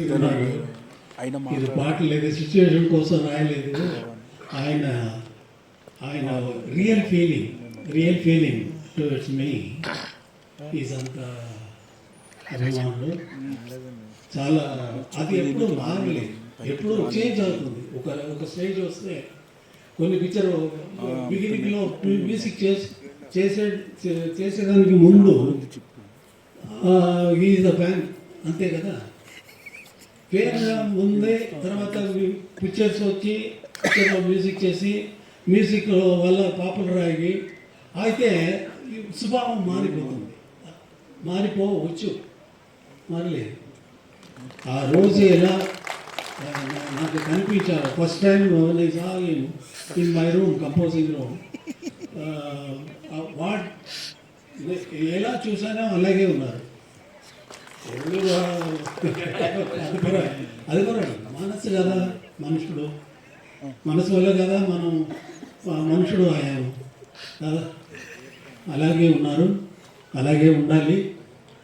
ఇది పాట లేదు, సిచ్యువేషన్ కోసం రాయలేదు. ఆయన ఆయన real feeling towards me is అంత అభిమానులు. చాలా అది ఎప్పుడు మారలేదు, ఎప్పుడు చేంజ్ అవుతుంది. ఒక స్టేజ్ వస్తే కొన్ని పిక్చర్ బిగినింగ్లో మ్యూజిక్ చేసేదానికి ముందు ఈజ్ ద ఫ్యాన్, అంతే కదా. పేరుగా ముందే తర్వాత పిక్చర్స్ వచ్చి పిక్చర్లో మ్యూజిక్ చేసి మ్యూజిక్ వల్ల పాపులర్ అయ్యి అయితే స్వభావం మారిపోతుంది. మారిపోవచ్చు, మారలేదు. ఆ రోజు ఎలా నాకు కనిపించారు first time in my room, composing room, what ఎలా చూసానో అలాగే ఉన్నారు. అది కూడా మనసు కదా, మనసు వల్ల కదా మనం మనుషుడు అయ్యాము కదా. అలాగే ఉన్నారు, అలాగే ఉండాలి.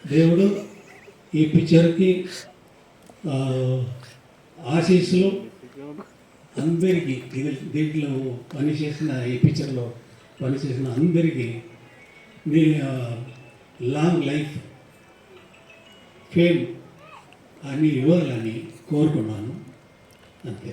దేవుడు ఈ పిక్చర్కి ఆశీస్సులు అందరికీ, దీంట్లో పనిచేసిన ఈ పిక్చర్లో పనిచేసిన అందరికీ లాంగ్ లైఫ్, ఫేమ్ అని ఇవ్వాలని కోరుకున్నాను, అంతే.